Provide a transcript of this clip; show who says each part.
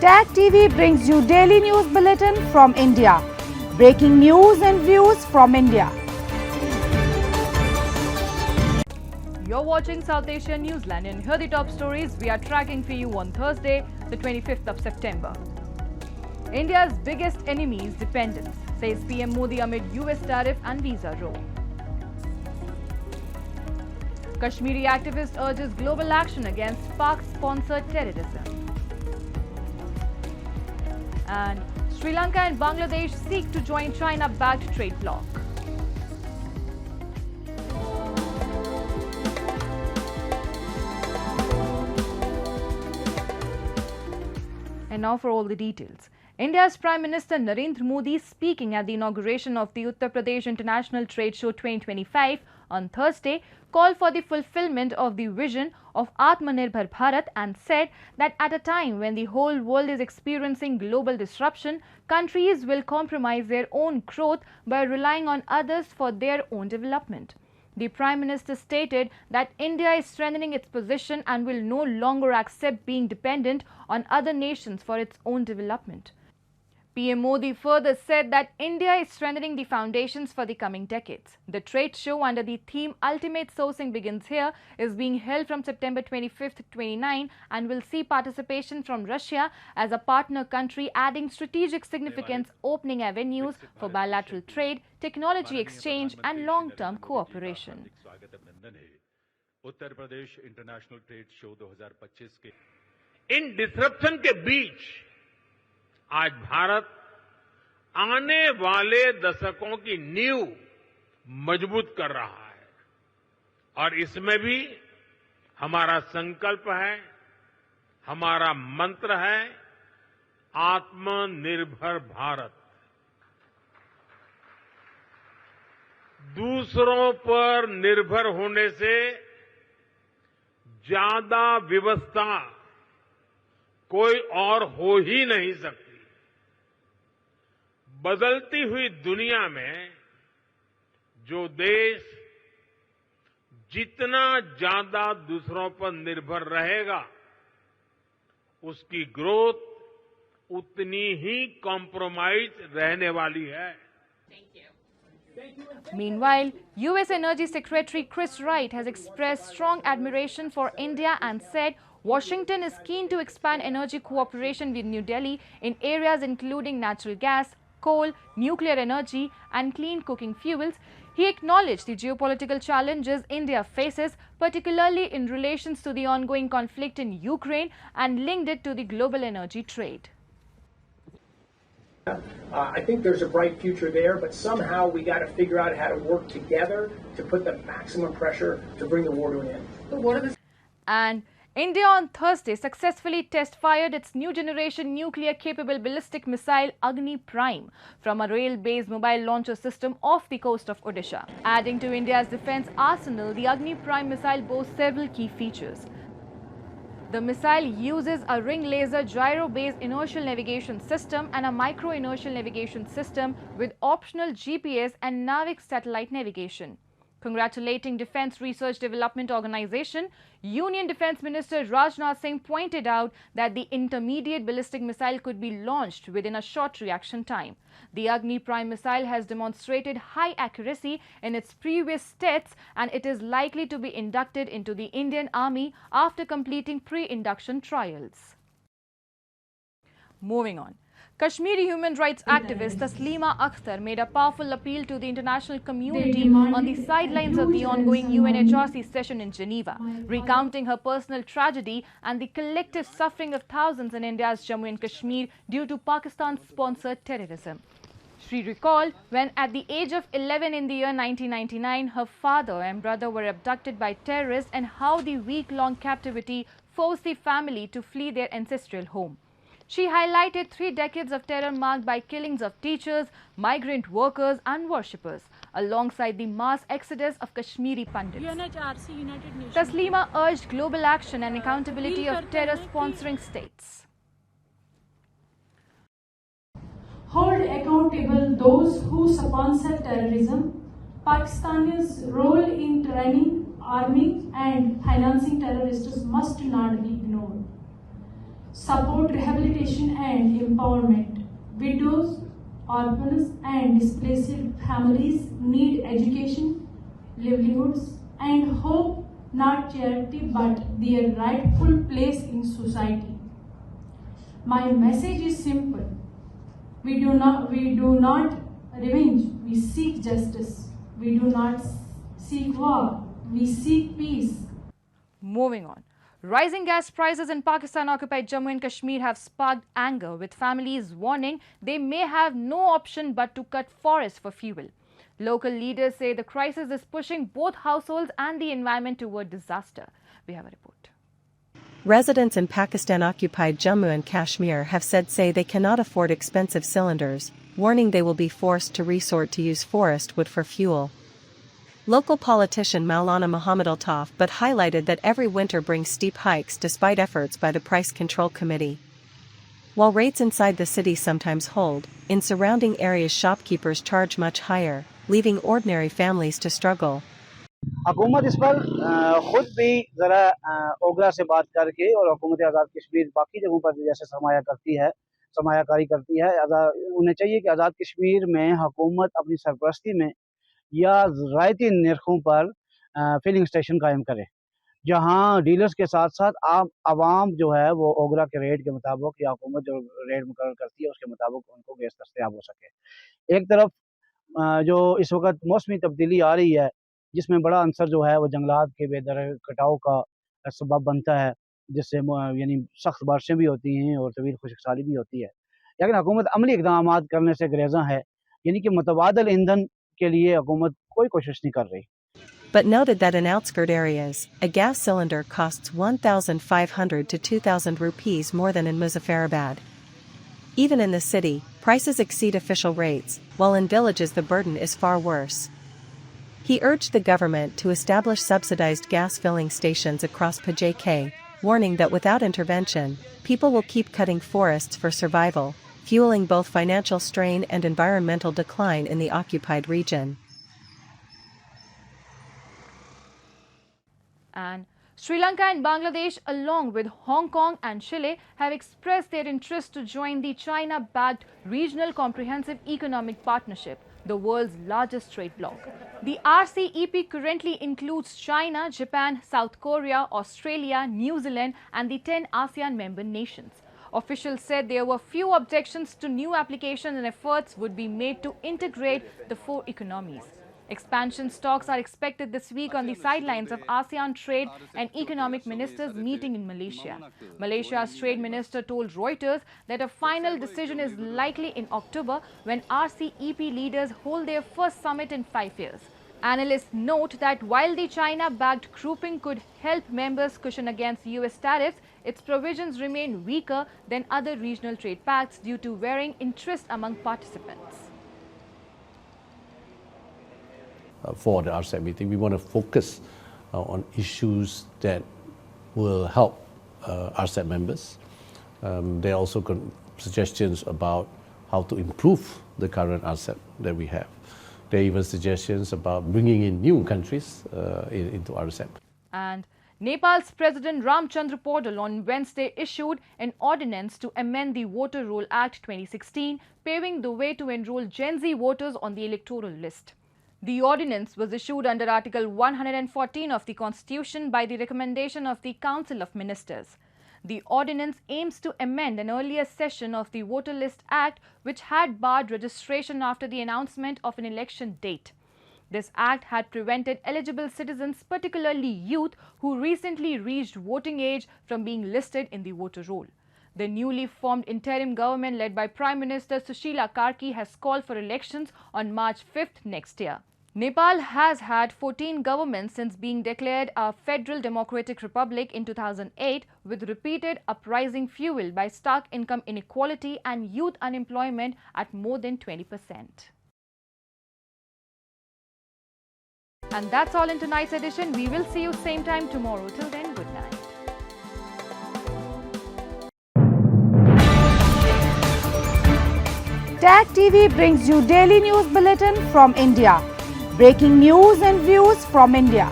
Speaker 1: Tag TV brings you daily news bulletin from India. Breaking news and views from India.
Speaker 2: You're watching South Asian NEWSLINE and here are the top stories we are tracking for you on Thursday, the 25th of September. India's biggest enemy is dependence, says PM Modi amid US tariff and visa row. Kashmiri activist urges global action against Pak-sponsored terrorism. And Sri Lanka and Bangladesh seek to join China-backed trade bloc. And now for all the details. India's Prime Minister Narendra Modi, speaking at the inauguration of the Uttar Pradesh International Trade Show 2025 on Thursday, called for the fulfillment of the vision of Atmanirbhar Bharat and said that at a time when the whole world is experiencing global disruption, countries will compromise their own growth by relying on others for their own development. The Prime Minister stated that India is strengthening its position and will no longer accept being dependent on other nations for its own development. PM Modi further said that India is strengthening the foundations for the coming decades. The trade show under the theme Ultimate Sourcing Begins Here is being held from September 25th to 29 and will see participation from Russia as a partner country, adding strategic significance, opening avenues for bilateral trade, technology exchange and long-term cooperation.
Speaker 3: Uttar Pradesh international trade show 2025 के इन disruption के बीच आज भारत आने वाले दशकों की नींव मजबूत कर रहा है और इसमें भी हमारा संकल्प है, हमारा मंत्र है आत्मनिर्भर भारत। दूसरों पर निर्भर होने से ज्यादा व्यवस्था कोई और हो ही नहीं सकती। बदलती हुई दुनिया में जो देश जितना ज्यादा दूसरों पर निर्भर रहेगा, उसकी ग्रोथ उतनी ही कॉम्प्रोमाइज रहने वाली है।
Speaker 2: Meanwhile, US Energy Secretary Chris Wright has expressed strong admiration for India and said Washington is keen to expand energy cooperation with New Delhi in areas including natural gas, coal, nuclear energy and clean cooking fuels. He acknowledged the geopolitical challenges India faces, particularly in relation to the ongoing conflict in Ukraine, and linked it to the global energy trade.
Speaker 4: I think there's a bright future there, but somehow we got to figure out how to work together to put the maximum pressure to bring the war to an end.
Speaker 2: And India on Thursday successfully test-fired its new generation nuclear-capable ballistic missile Agni Prime from a rail-based mobile launcher system off the coast of Odisha. Adding to India's defence arsenal, the Agni Prime missile boasts several key features. The missile uses a ring laser gyro-based inertial navigation system and a micro-inertial navigation system with optional GPS and NAVIC satellite navigation. Congratulating Defence Research Development Organisation, Union Defence Minister Rajnath Singh pointed out that the intermediate ballistic missile could be launched within a short reaction time. The Agni Prime missile has demonstrated high accuracy in its previous tests and it is likely to be inducted into the Indian Army after completing pre-induction trials. Moving on. Kashmiri human rights activist Taslima Akhtar made a powerful appeal to the international community on the sidelines of the ongoing UNHRC session in Geneva, recounting her personal tragedy and the collective suffering of thousands in India's Jammu and Kashmir due to Pakistan-sponsored terrorism. She recalled when at the age of 11 in the year 1999, her father and brother were abducted by terrorists and how the week-long captivity forced the family to flee their ancestral home. She highlighted 3 decades of terror marked by killings of teachers, migrant workers and worshippers, alongside the mass exodus of Kashmiri Pandits. Taslima urged global action and accountability of terror-sponsoring states.
Speaker 5: Hold accountable those who sponsor terrorism. Pakistan's role in training, arming and financing terrorists must not be ignored. support rehabilitation and empowerment. Widows, orphans, and displaced families need education, livelihoods, and hope, not charity but their rightful place in society. My message is simple. We do not revenge, we seek justice. We do not seek war, we seek peace.
Speaker 2: Moving on. Rising gas prices in Pakistan-occupied Jammu and Kashmir have sparked anger, with families warning they may have no option but to cut forests for fuel. Local leaders say the crisis is pushing both households and the environment toward disaster. We have a report.
Speaker 6: Residents in Pakistan-occupied Jammu and Kashmir have said they cannot afford expensive cylinders, warning they will be forced to resort to use forest wood for fuel. Local politician Maulana Muhammad Altaf but highlighted that every winter brings steep hikes despite efforts by the Price Control Committee. While rates inside the city sometimes hold, in surrounding areas shopkeepers charge much higher, leaving ordinary families to struggle.
Speaker 7: हुकूमत इस पर खुद भी ज़रा ओगरा से बात करके और हुकूमत आज़ाद कश्मीर बाकी जगहों पर जैसे सरमायाकारी करती है, उन्हें चाहिए कि आज़ाद कश्मीर में हुकूमत अपनी सरपरस्ती में या रायती निर्खों पर फिलिंग स्टेशन कायम करे, जहां डीलर्स के साथ साथ आवाम जो है वो ओगरा के रेट के मुताबिक या हुकूमत जो रेट मुकर्रर करती है उसके मुताबिक उनको गैस दस्तयाब हो सके। एक तरफ जो इस वक्त मौसमी तब्दीली आ रही है, जिसमें बड़ा अंसर जो है वो जंगलात के बेदर कटाव का सबब बनता है, जिससे यानी सख्त बारिशें भी होती हैं और तवील खुशकसाली भी होती है। लेकिन हुकूमत अमली इक़दाम करने से गुरेज़ां है, यानी कि मुतबादिल ईंधन के लिए हुकूमत कोई कोशिश नहीं कर रही।
Speaker 6: But noted that in outskirt areas, a gas cylinder costs 1,500 to 2,000 rupees more than in Muzaffarabad. Even in the city, prices exceed official rates, while in villages the burden is far worse. He urged the government to establish subsidized gas filling stations across PJK, warning that without intervention, people will keep cutting forests for survival, fueling both financial strain and environmental decline in the occupied region.
Speaker 2: And Sri Lanka and Bangladesh, along with Hong Kong and Chile, have expressed their interest to join the China-backed Regional Comprehensive Economic Partnership, the world's largest trade bloc. The RCEP currently includes China, Japan, South Korea, Australia, New Zealand, and the 10 ASEAN member nations. Officials said there were few objections to new applications and efforts would be made to integrate the four economies. Expansion talks are expected this week on the sidelines of ASEAN Trade and Economic Ministers meeting in Malaysia. Malaysia's Trade Minister told Reuters that a final decision is likely in October when RCEP leaders hold their first summit in 5 years. Analysts note that while the China-backed grouping could help members cushion against US tariffs, its provisions remain weaker than other regional trade pacts due to varying interest among participants.
Speaker 8: For the RCEP meeting, we want to focus on issues that will help RCEP members. There are also suggestions about how to improve the current RCEP that we have. There are even suggestions about bringing in new countries into RCEP.
Speaker 2: And Nepal's President Ramchandra Paudel on Wednesday issued an ordinance to amend the Voter Roll Act 2016, paving the way to enroll Gen Z voters on the electoral list. The ordinance was issued under Article 114 of the Constitution by the recommendation of the Council of Ministers. The ordinance aims to amend an earlier session of the Voter List Act, which had barred registration after the announcement of an election date. This act had prevented eligible citizens, particularly youth who recently reached voting age, from being listed in the voter roll. The newly formed interim government led by Prime Minister Sushila Karki has called for elections on March 5th next year. Nepal has had 14 governments since being declared a federal democratic republic in 2008, with repeated uprising fueled by stark income inequality and youth unemployment at more than 20%. And that's all in tonight's edition. We will see you same time tomorrow. Till then, good night.
Speaker 1: Tag TV brings you daily news bulletin from India. Breaking news and views from India.